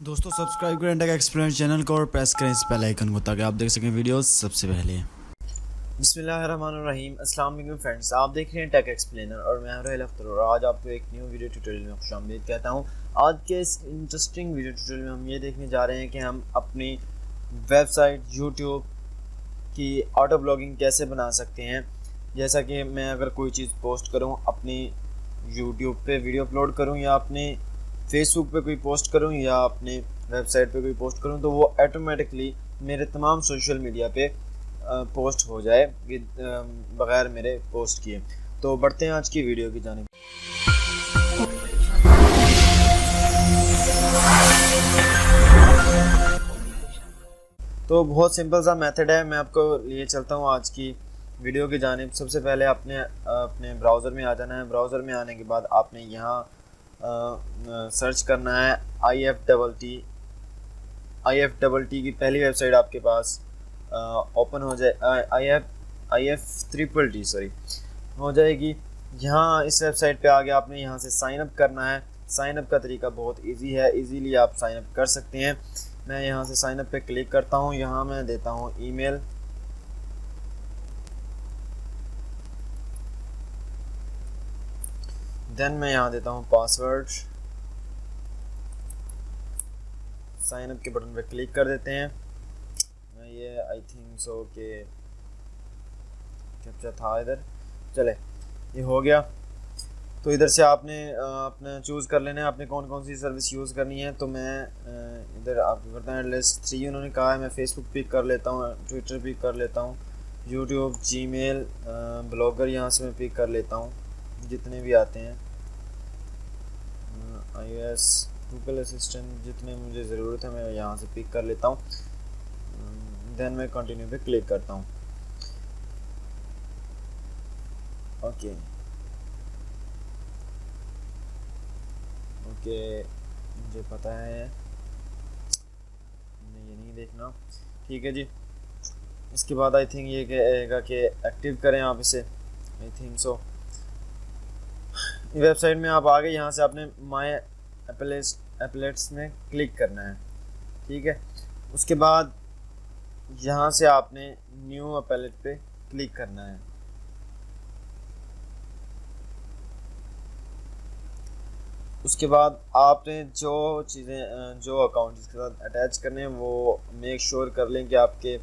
दोस्तों सब्सक्राइब करें take explainer channel को और प्रेस करें इस बेल आइकन को ताकि आप देख सकें वीडियोस सबसे पहले। बिस्मिल्लाहिर्रहमानिर्रहीम। अस्सलाम वालेकुम फ्रेंड्स, आप देख रहे हैं टेक एक्सप्लेनर और मैं हूं रुहैल अख्तर और आज आपको एक न्यू वीडियो ट्यूटोरियल में खुशामदीद कहता हूं। आज के इस इंटरेस्टिंग वीडियो ट्यूटोरियल में हम ये देखने जा रहे हैं कि हम अपनी वेबसाइट यूट्यूब की ऑटो ब्लॉगिंग कैसे बना सकते हैं। जैसा कि मैं अगर कोई चीज़ पोस्ट करूँ, अपनी यूट्यूब पे वीडियो अपलोड करूँ या अपने फेसबुक पे कोई पोस्ट करूँ या अपने वेबसाइट पे कोई पोस्ट करूँ, तो वो ऑटोमेटिकली मेरे तमाम सोशल मीडिया पे पोस्ट हो जाए बगैर मेरे पोस्ट किए। तो बढ़ते हैं आज की वीडियो की जानिब। तो बहुत सिंपल सा मेथड है, मैं आपको लिए चलता हूँ आज की वीडियो की जानिब। सबसे पहले अपने अपने ब्राउज़र में आ जाना है। ब्राउज़र में आने के बाद आपने यहाँ सर्च करना है IFTT की पहली वेबसाइट आपके पास ओपन हो जाए, IF3TTT सॉरी हो जाएगी। यहाँ इस वेबसाइट पे आगे आपने यहाँ से साइन अप करना है। साइन अप का तरीका बहुत इजी है, इजीली आप साइन अप कर सकते हैं। मैं यहाँ से साइन अप पे क्लिक करता हूँ। यहाँ मैं देता हूँ ईमेल, देन मैं यहाँ देता हूँ पासवर्ड। साइन अप के बटन पे क्लिक कर देते हैं। ये आई थिंक सो के कैप्चा था इधर, चले ये हो गया। तो इधर से आपने अपना चूज़ कर लेना है आपने कौन कौन सी सर्विस यूज़ करनी है। तो मैं इधर आपको करता हूँ लिस्ट 3 उन्होंने कहा है। मैं फेसबुक पिक कर लेता हूँ, ट्विटर पिक कर लेता हूँ, यूट्यूब, जीमेल, ब्लॉगर यहाँ से मैं पिक कर लेता हूँ जितने भी आते हैं, iOS, गूगल असिस्टेंट, जितने मुझे ज़रूरत है मैं यहाँ से पिक कर लेता हूँ। देन मैं कंटिन्यू पे क्लिक करता हूँ। ओके मुझे पता है, मैं ये नहीं देखना, ठीक है जी। इसके बाद आई थिंक ये कहेगा कि एक्टिव करें आप इसे, आई थिंक सो। वेबसाइट में आप आ गए, यहाँ से आपने माई एपलेट्स में क्लिक करना है, ठीक है। उसके बाद यहाँ से आपने न्यू एपलेट पे क्लिक करना है। उसके बाद आपने जो चीज़ें जो अकाउंट इसके साथ अटैच करने हैं वो मेक श्योर कर लें कि आपके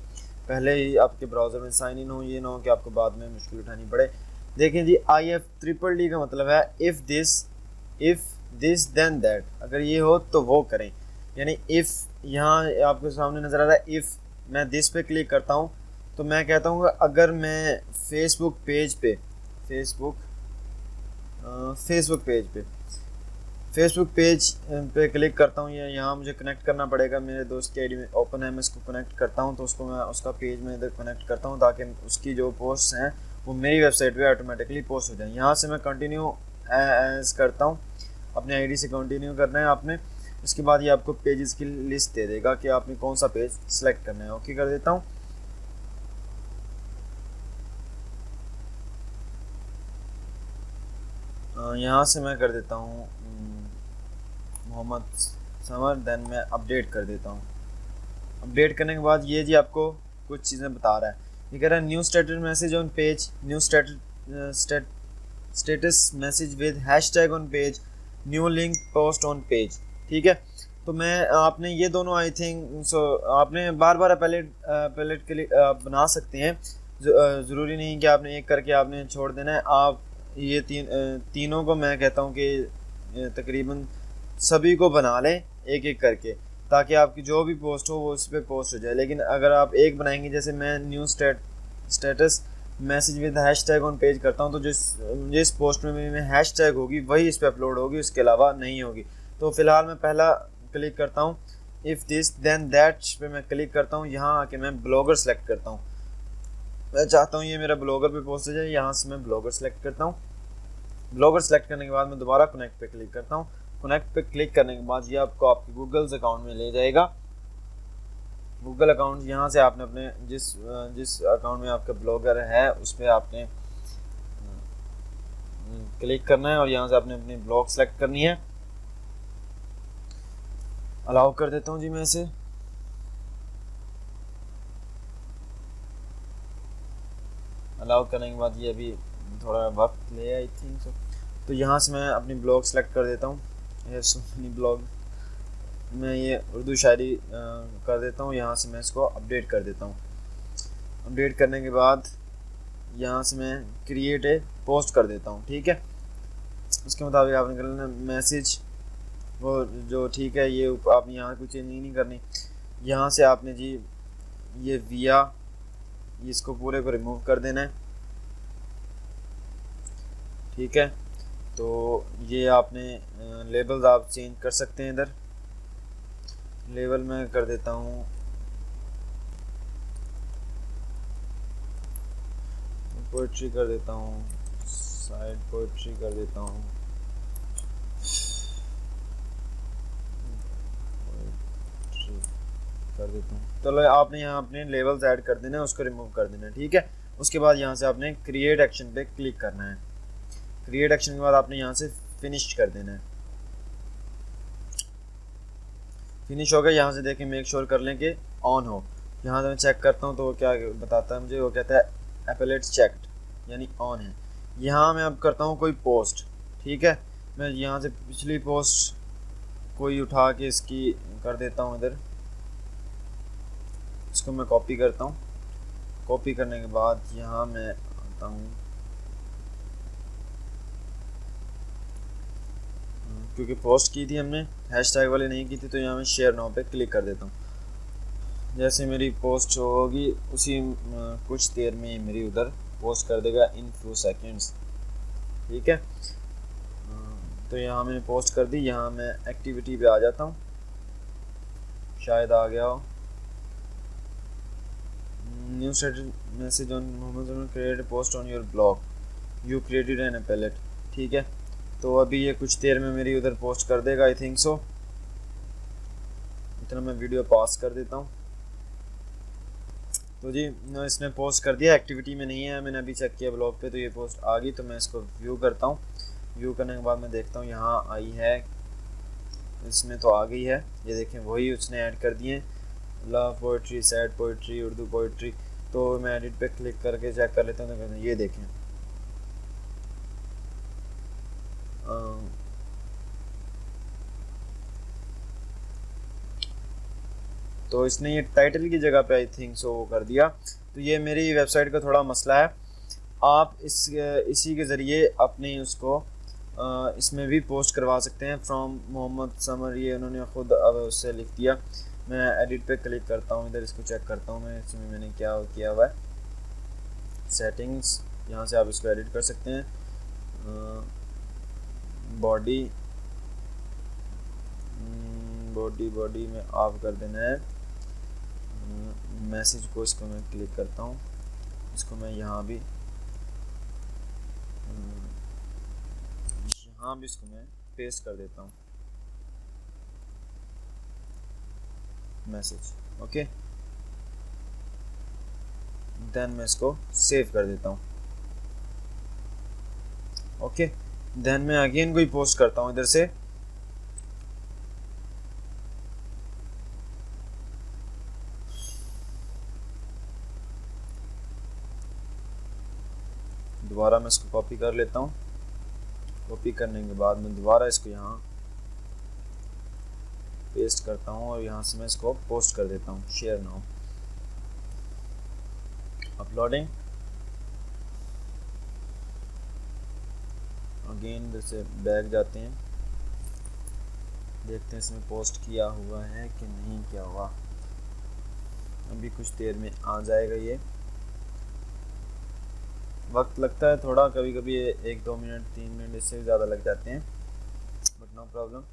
पहले ही आपके ब्राउज़र में साइन इन हो। ये ना हो कि आपको बाद में मुश्किल उठानी पड़े। देखें जी, IFTTT का मतलब है इफ़ दिस देन दैट। अगर ये हो तो वो करें, यानी इफ़ यहाँ आपके सामने नज़र आ रहा है। इफ़ मैं दिस पे क्लिक करता हूँ तो मैं कहता हूँ अगर मैं फेसबुक पेज पे क्लिक करता हूँ, या यहाँ मुझे कनेक्ट करना पड़ेगा। मेरे दोस्त की आईडी में ओपन है, मैं इसको कनेक्ट करता हूँ। तो उसको मैं उसका पेज में इधर कनेक्ट करता हूँ ताकि उसकी जो पोस्ट हैं वो मेरी वेबसाइट पे ऑटोमेटिकली पोस्ट हो जाए। यहाँ से मैं कंटिन्यू एज करता हूँ, अपने आईडी से कंटिन्यू करना है आपने। उसके बाद ये आपको पेजेस की लिस्ट दे देगा कि आपने कौन सा पेज सेलेक्ट करना है। ओके कर देता हूँ। यहाँ से मैं कर देता हूँ मोहम्मद समर, देन मैं अपडेट कर देता हूँ। अपडेट करने के बाद ये जी आपको कुछ चीज़ें बता रहा है। ये कह रहा है new status message on page, new status message with hashtag on page, new link post on page, ठीक है। तो मैं आपने ये दोनों आई थिंक सो आपने बार बार पैलेट के लिए बना सकते हैं। ज़रूरी नहीं कि आपने एक करके आपने छोड़ देना है। आप ये तीनों को मैं कहता हूँ कि तकरीबन सभी को बना लें एक एक करके, ताकि आपकी जो भी पोस्ट हो वो उस पर पोस्ट हो जाए। लेकिन अगर आप एक बनाएंगे, जैसे मैं new status message with hashtag on page करता हूँ, तो जिस पोस्ट में हैशटैग होगी वही इस पर अपलोड होगी, उसके अलावा नहीं होगी। तो फिलहाल मैं पहला क्लिक करता हूँ, इफ़ दिस देन दैट पे मैं क्लिक करता हूँ। यहाँ आके मैं ब्लॉगर सेलेक्ट करता हूँ। मैं चाहता हूँ ये मेरा ब्लॉगर पे पोस्ट हो जाए, यहाँ से मैं ब्लॉगर सेलेक्ट करता हूँ। ब्लॉगर सेलेक्ट करने के बाद मैं दोबारा कनेक्ट पे क्लिक करता हूँ। कनेक्ट पे क्लिक करने के बाद ये आपको आपके गूगल अकाउंट में ले जाएगा। गूगल अकाउंट यहाँ से आपने अपने जिस अकाउंट में आपका ब्लॉगर है उस पर आपने क्लिक करना है और यहाँ से आपने अपनी ब्लॉग सेलेक्ट करनी है। अलाउ कर देता हूँ जी मैं इसे। अलाउ करने के बाद ये अभी थोड़ा वक्त ले आई थिंक सो। तो यहाँ से मैं अपनी ब्लॉग सेलेक्ट कर देता हूँ, ये सुनी ब्लॉग, मैं ये उर्दू शायरी कर देता हूँ। यहाँ से मैं इसको अपडेट कर देता हूँ। अपडेट करने के बाद यहाँ से मैं क्रिएट ए पोस्ट कर देता हूँ, ठीक है। उसके मुताबिक आपने कर लेना मैसेज, वो जो ठीक है, ये आपने यहाँ कोई चेंजिंग नहीं करनी। यहाँ से आपने जी ये विया, इसको पूरे को रिमूव कर देना है, ठीक है। तो ये आपने लेबल्स आप चेंज कर सकते हैं। इधर लेबल मैं कर देता हूँ पोइट्री कर देता हूँ, साइड पोइट्री कर देता हूँ, पोइट्री कर देता हूँ। तो आपने यहाँ अपने लेबल्स ऐड कर देना है, उसको रिमूव कर देना है, ठीक है। उसके बाद यहाँ से आपने क्रिएट एक्शन पे क्लिक करना है। क्रिएट एक्शन के बाद आपने यहाँ से फिनिश कर देना है। फिनिश हो गया। यहाँ से देखें, मेक श्योर कर लें कि ऑन हो। यहाँ से मैं चेक करता हूँ तो वो क्या बताता है मुझे, वो कहता है एपेलेट्स चेक्ड, यानी ऑन है। यहाँ मैं अब करता हूँ कोई पोस्ट, ठीक है। मैं यहाँ से पिछली पोस्ट कोई उठा के इसकी कर देता हूँ इधर, इसको मैं कॉपी करता हूँ। कॉपी करने के बाद यहाँ मैं आता हूँ, क्योंकि पोस्ट की थी हमने, हैशटैग वाली नहीं की थी, तो यहाँ मैं शेयर नाउ पे क्लिक कर देता हूँ। जैसे मेरी पोस्ट होगी उसी कुछ देर में मेरी उधर पोस्ट कर देगा, इन फ्यू सेकंड्स, ठीक है। तो यहाँ मैंने पोस्ट कर दी। यहाँ मैं एक्टिविटी पे आ जाता हूँ, शायद आ गया हो। New status message on Mohammad create post on your blog, you created an applet, ठीक है। तो अभी ये कुछ देर में मेरी उधर पोस्ट कर देगा, आई थिंक सो। इतना मैं वीडियो पॉज कर देता हूँ। तो जी इसने पोस्ट कर दिया, एक्टिविटी में नहीं है, मैंने अभी चेक किया ब्लॉग पे, तो ये पोस्ट आ गई। तो मैं इसको व्यू करता हूँ। व्यू करने के बाद मैं देखता हूँ यहाँ आई है, इसमें तो आ गई है। ये देखें, वही उसने ऐड कर दिए, love poetry, sad poetry, Urdu poetry. तो मैं एडिट पे क्लिक करके चेक कर लेता हूँ। तो ये देखें, तो इसने ये टाइटल की जगह पे आई थिंक सो वो कर दिया। तो ये मेरी वेबसाइट का थोड़ा मसला है। आप इसी के ज़रिए अपनी उसको इसमें भी पोस्ट करवा सकते हैं। फ्रॉम मोहम्मद समर, ये उन्होंने ख़ुद अब उससे लिख दिया। मैं एडिट पे क्लिक करता हूँ, इधर इसको चेक करता हूँ मैं, इसमें मैंने क्या किया हुआ है, सेटिंग्स, यहाँ से आप इसको एडिट कर सकते हैं। बॉडी बॉडी में ऑफ कर देना है। मैसेज को इसको मैं क्लिक करता हूँ, इसको मैं यहाँ भी इसको मैं पेस्ट कर देता हूँ मैसेज, ओके। देन मैं इसको सेव कर देता हूँ, ओके। देन मैं अगेन कोई पोस्ट करता हूँ इधर से। दोबारा मैं इसको कॉपी कर लेता हूँ। कॉपी करने के बाद मैं दोबारा इसको यहाँ पेस्ट करता हूँ और यहाँ से मैं इसको पोस्ट कर देता हूँ, शेयर नाउ, अपलोडिंग। अगेन इधर से बैक जाते हैं, देखते हैं इसमें पोस्ट किया हुआ है कि नहीं किया हुआ। अभी कुछ देर में आ जाएगा। ये वक्त लगता है थोड़ा, कभी कभी 1-2 मिनट 3 मिनट इससे भी ज़्यादा लग जाते हैं, बट नो प्रॉब्लम।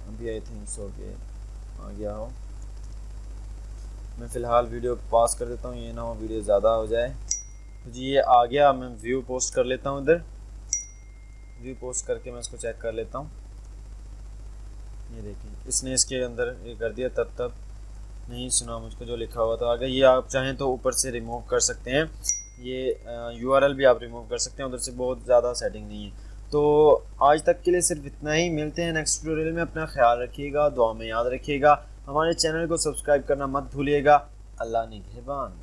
अभी आई थिंक सो के आ गया हो। मैं फ़िलहाल वीडियो पॉज कर देता हूँ, ये ना हो वीडियो ज़्यादा हो जाए। तो जी ये आ गया। मैं व्यू पोस्ट कर लेता हूँ इधर, व्यू पोस्ट करके मैं इसको चेक कर लेता हूँ। ये देखिए, इसने इसके अंदर ये कर दिया, तब नहीं सुना मुझको जो लिखा हुआ था आगे। ये आप चाहें तो ऊपर से रिमूव कर सकते हैं, ये URL भी आप रिमूव कर सकते हैं, उधर से बहुत ज़्यादा सेटिंग नहीं है। तो आज तक के लिए सिर्फ इतना ही, मिलते हैं नेक्स्ट ट्यूटोरियल में। अपना ख्याल रखिएगा, दुआ में याद रखिएगा, हमारे चैनल को सब्सक्राइब करना मत भूलिएगा। अल्लाह निगहबान।